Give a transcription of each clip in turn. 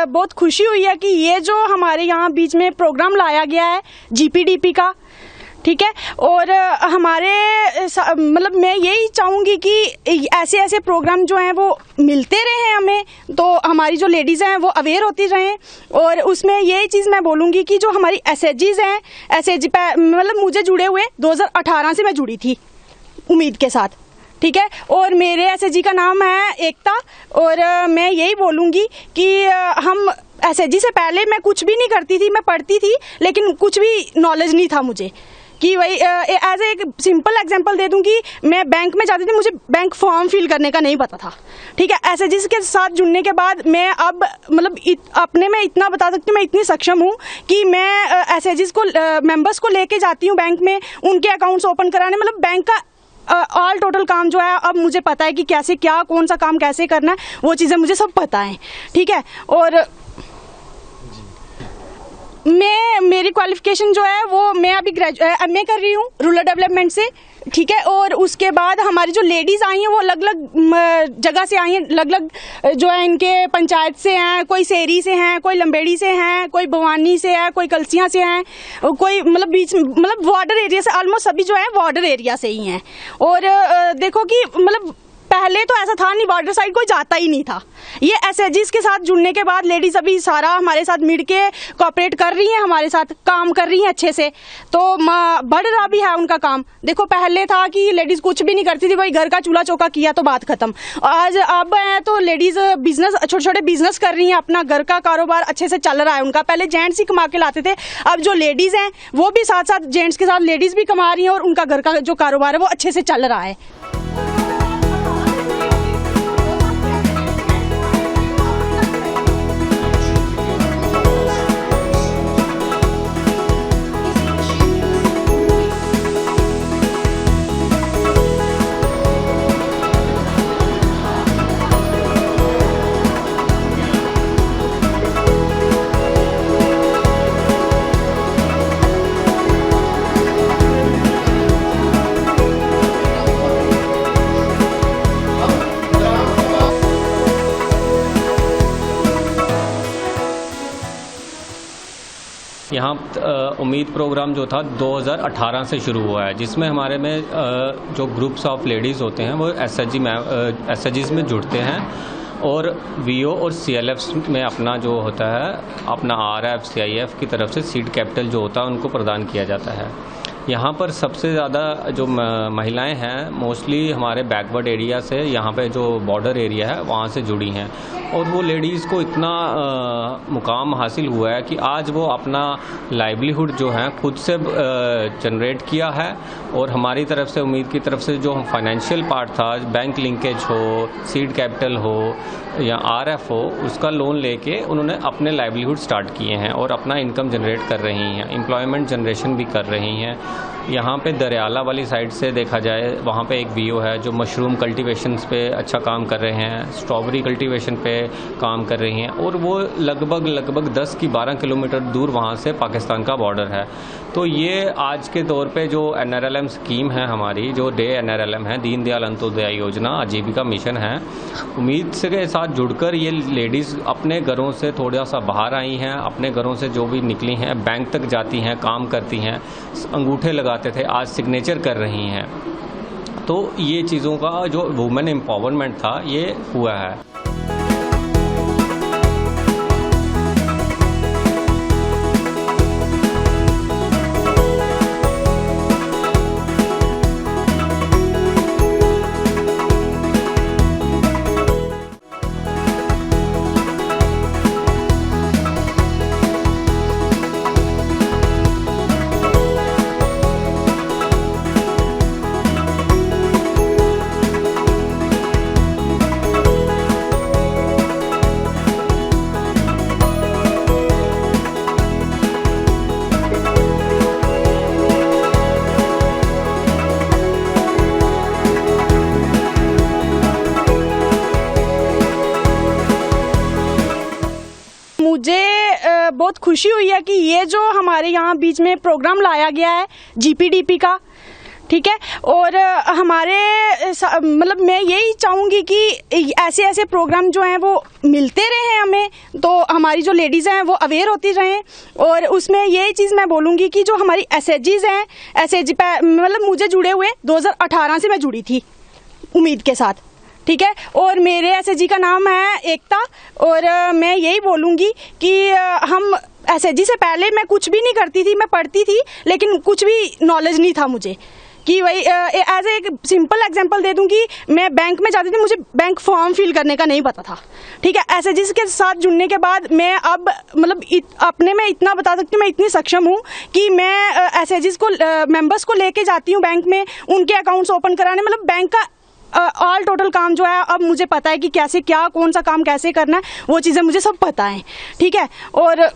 बहुत खुशी हुई है कि ये जो हमारे यहाँ बीच में प्रोग्राम लाया गया है जीपीडीपी का, ठीक है। और हमारे मतलब मैं यही चाहूँगी कि ऐसे ऐसे प्रोग्राम जो हैं वो मिलते रहें हमें, तो हमारी जो लेडीज़ हैं वो अवेयर होती रहें। और उसमें यही चीज़ मैं बोलूँगी कि जो हमारी एसएचजीज़ हैं, एसएचजी मतलब मुझे जुड़े हुए 2018 से मैं जुड़ी थी उम्मीद के साथ, ठीक है। और मेरे एसएचजी का नाम है एकता। और मैं यही बोलूँगी कि हम एसएचजी से पहले मैं कुछ भी नहीं करती थी, मैं पढ़ती थी लेकिन कुछ भी नॉलेज नहीं था मुझे कि वही एज एक सिंपल एग्जांपल दे दूं कि मैं बैंक में जाती थी, मुझे बैंक फॉर्म फिल करने का नहीं पता था, ठीक है। एसएचजी के साथ जुड़ने के बाद मैं अब मतलब अपने में इतना बता सकती हूँ, मैं इतनी सक्षम हूँ कि मैं एसएचजी को मेंबर्स को लेके जाती हूँ बैंक में, उनके अकाउंट्स ओपन कराने, मतलब बैंक का ऑल टोटल काम जो है अब मुझे पता है कि कैसे क्या कौन सा काम कैसे करना है, वो चीज़ें मुझे सब पता है, ठीक है। और मेरी क्वालिफिकेशन जो है वो मैं अभी एमए कर रही हूँ रूरल डेवलपमेंट से, ठीक है। और उसके बाद हमारी जो लेडीज़ आई हैं वो अलग अलग जगह से आई हैं, अलग अलग जो है इनके पंचायत से हैं, कोई सेरी से हैं, कोई लंबेड़ी से हैं, कोई भवानी से है, कोई कलसियाँ से हैं, कोई मतलब बीच मतलब बॉर्डर एरिया से, ऑलमोस्ट सभी जो है बॉर्डर एरिया से ही हैं। और देखो कि मतलब पहले तो ऐसा था नहीं, बॉर्डर साइड कोई जाता ही नहीं था। ये एसएचजीज के साथ जुड़ने के बाद लेडीज अभी सारा हमारे साथ मिल के कोऑपरेट कर रही हैं, हमारे साथ काम कर रही हैं अच्छे से, तो बढ़ रहा भी है उनका काम। देखो पहले था कि लेडीज कुछ भी नहीं करती थी, वही घर का चूल्हा चौका किया तो बात खत्म। आज अब है तो लेडीज बिजनेस, छोटे छोटे बिजनेस कर रही हैं, अपना घर का कारोबार अच्छे से चल रहा है उनका। पहले जेंट्स ही कमा के लाते थे, अब जो लेडीज हैं वो भी साथ साथ जेंट्स के साथ लेडीज भी कमा रही हैं और उनका घर का जो कारोबार है वो अच्छे से चल रहा है। यहाँ उम्मीद प्रोग्राम जो था 2018 से शुरू हुआ है, जिसमें हमारे में जो ग्रुप्स ऑफ लेडीज़ होते हैं वो एसएचजीज में जुड़ते हैं और वीओ और सीएलएफ्स में अपना जो होता है अपना आरएफ सीआईएफ की तरफ से सीड कैपिटल जो होता है उनको प्रदान किया जाता है। यहाँ पर सबसे ज़्यादा जो महिलाएं हैं मोस्टली हमारे बैकवर्ड एरिया से, यहाँ पे जो बॉर्डर एरिया है वहाँ से जुड़ी हैं और वो लेडीज़ को इतना मुकाम हासिल हुआ है कि आज वो अपना लाइवलीहुड जो है खुद से जनरेट किया है। और हमारी तरफ से उम्मीद की तरफ से जो फाइनेंशियल पार्ट था, बैंक लिंकेज हो, सीड कैपिटल हो या आरएफ हो, उसका लोन लेके उन्होंने अपने लाइवलीहुड स्टार्ट किए हैं और अपना इनकम जनरेट कर रही हैं, एम्प्लॉयमेंट जनरेशन भी कर रही हैं। यहाँ पे दरियाला वाली साइड से देखा जाए वहाँ पे एक वीओ है जो मशरूम कल्टीवेशंस पे अच्छा काम कर रहे हैं, स्ट्रॉबेरी कल्टीवेशन पे काम कर रही हैं और वो लगभग 10 की 12 किलोमीटर दूर वहाँ से पाकिस्तान का बॉर्डर है। तो ये आज के दौर पे जो एनआरएलएम स्कीम है हमारी, जो डे एनआरएलएम है, दीनदयाल अंत्योदय योजना आजीविका मिशन है, उम्मीद से के साथ जुड़कर ये लेडीज़ अपने घरों से थोड़ा सा बाहर आई हैं, अपने घरों से जो भी निकली हैं बैंक तक जाती हैं, काम करती हैं, अंगूठे लगाते थे, आज सिग्नेचर कर रही हैं। तो ये चीज़ों का जो वुमेन एम्पावरमेंट था ये हुआ है। मुझे बहुत खुशी हुई है कि ये जो हमारे यहाँ बीच में प्रोग्राम लाया गया है जीपीडीपी का, ठीक है। और हमारे मतलब मैं यही चाहूँगी कि ऐसे ऐसे प्रोग्राम जो हैं वो मिलते रहें हमें, तो हमारी जो लेडीज़ हैं वो अवेयर होती रहें। और उसमें यही चीज़ मैं बोलूँगी कि जो हमारी SHGs हैं, SHG मतलब मुझे जुड़े हुए 2018 से मैं जुड़ी थी उम्मीद के साथ, ठीक है। और मेरे SHG का नाम है एकता। और मैं यही बोलूँगी कि हम SHG से पहले मैं कुछ भी नहीं करती थी, मैं पढ़ती थी लेकिन कुछ भी नॉलेज नहीं था मुझे कि वही एज एक सिंपल एग्जांपल दे दूं कि मैं बैंक में जाती थी, मुझे बैंक फॉर्म फिल करने का नहीं पता था, ठीक है। SHGs के साथ जुड़ने के बाद मैं अब मतलब अपने में इतना बता सकती हूँ, मैं इतनी सक्षम हूँ कि मैं SHGs को मेंबर्स को लेके जाती हूँ बैंक में, उनके अकाउंट्स ओपन कराने, मतलब बैंक का ऑल टोटल काम जो है अब मुझे पता है कि कैसे क्या कौन सा काम कैसे करना है, वो चीज़ें मुझे सब पता है, ठीक है। और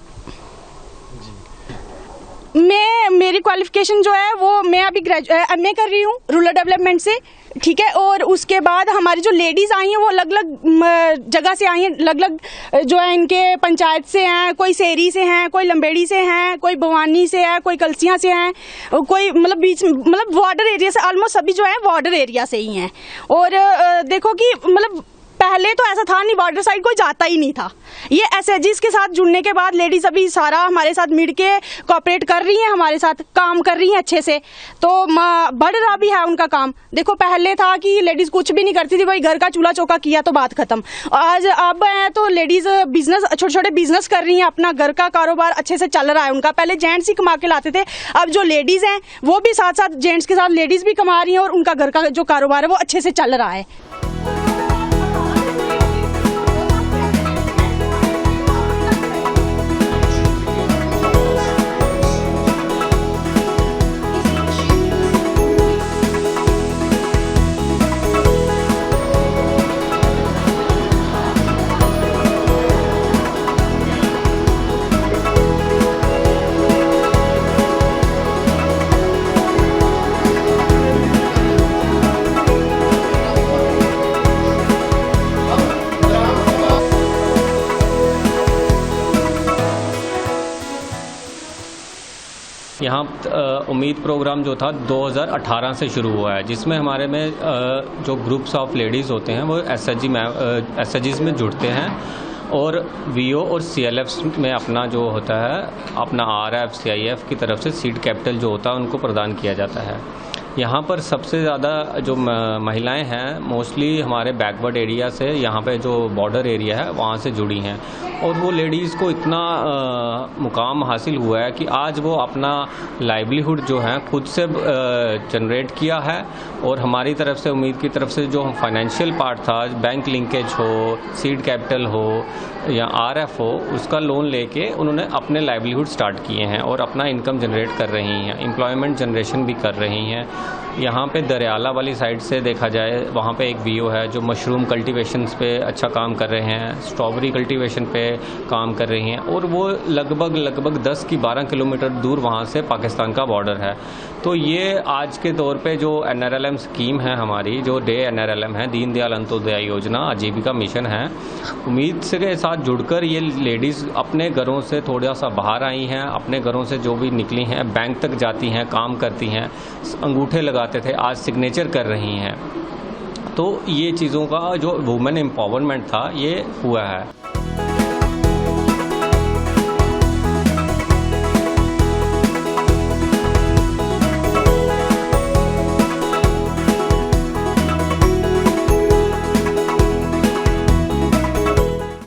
मेरी क्वालिफिकेशन जो है वो मैं अभी MA कर रही हूँ रूरल डेवलपमेंट से, ठीक है। और उसके बाद हमारी जो लेडीज़ आई हैं वो अलग अलग जगह से आई हैं, अलग अलग जो है इनके पंचायत से हैं, कोई सेरी से हैं, कोई लंबेड़ी से हैं, कोई भवानी से है, कोई कलसियाँ से हैं, कोई मतलब बीच मतलब बॉर्डर एरिया से, ऑलमोस्ट सभी जो है बॉर्डर एरिया से ही हैं। और देखो कि मतलब पहले तो ऐसा था नहीं, बॉर्डर साइड कोई जाता ही नहीं था। ये SHGs के साथ जुड़ने के बाद लेडीज अभी सारा हमारे साथ मिल के कोऑपरेट कर रही हैं, हमारे साथ काम कर रही हैं अच्छे से, तो बढ़ रहा भी है उनका काम। देखो पहले था कि लेडीज कुछ भी नहीं करती थी, भाई घर का चूल्हा चौका किया तो बात खत्म। आज अब है तो लेडीज बिजनेस, छोटे छोटे बिजनेस कर रही हैं, अपना घर का कारोबार अच्छे से चल रहा है उनका। पहले जेंट्स ही कमा के लाते थे, अब जो लेडीज हैं वो भी साथ साथ जेंट्स के साथ लेडीज भी कमा रही हैं और उनका घर का जो कारोबार है वो अच्छे से चल रहा है। यहाँ उम्मीद प्रोग्राम जो था 2018 से शुरू हुआ है, जिसमें हमारे में जो ग्रुप्स ऑफ लेडीज़ होते हैं वो SHGs में जुड़ते हैं और VO और CLFs में अपना जो होता है अपना RF CIF की तरफ से सीड कैपिटल जो होता है उनको प्रदान किया जाता है। यहाँ पर सबसे ज़्यादा जो महिलाएं हैं मोस्टली हमारे बैकवर्ड एरिया से, यहाँ पे जो बॉर्डर एरिया है वहाँ से जुड़ी हैं और वो लेडीज़ को इतना मुकाम हासिल हुआ है कि आज वो अपना लाइवलीहुड जो है खुद से जनरेट किया है। और हमारी तरफ से उम्मीद की तरफ से जो फाइनेंशियल पार्ट था, बैंक लिंकेज हो, सीड कैपिटल हो या RF हो, उसका लोन लेके उन्होंने अपने लाइवलीहुड स्टार्ट किए हैं और अपना इनकम जनरेट कर रही हैं, एम्प्लॉयमेंट जनरेशन भी कर रही हैं। यहाँ पे दरियाला वाली साइड से देखा जाए वहाँ पे एक VO है जो मशरूम कल्टीवेशंस पे अच्छा काम कर रहे हैं, स्ट्रॉबेरी कल्टीवेशन पे काम कर रही हैं और वो लगभग 10 की 12 किलोमीटर दूर वहाँ से पाकिस्तान का बॉर्डर है। तो ये आज के दौर पे जो NRLM स्कीम है हमारी, जो डे NRLM है, दीन दयाल अंत्योदय योजना, आजीविका मिशन है, उम्मीद से के साथ जुड़कर ये लेडीज़ अपने घरों से थोड़ा सा बाहर आई हैं, अपने घरों से जो भी निकली हैं बैंक तक जाती हैं, काम करती हैं, अंगूठे लगाते थे आज सिग्नेचर कर रही हैं। तो ये चीज़ों का जो वुमेन एम्पावरमेंट था ये हुआ है।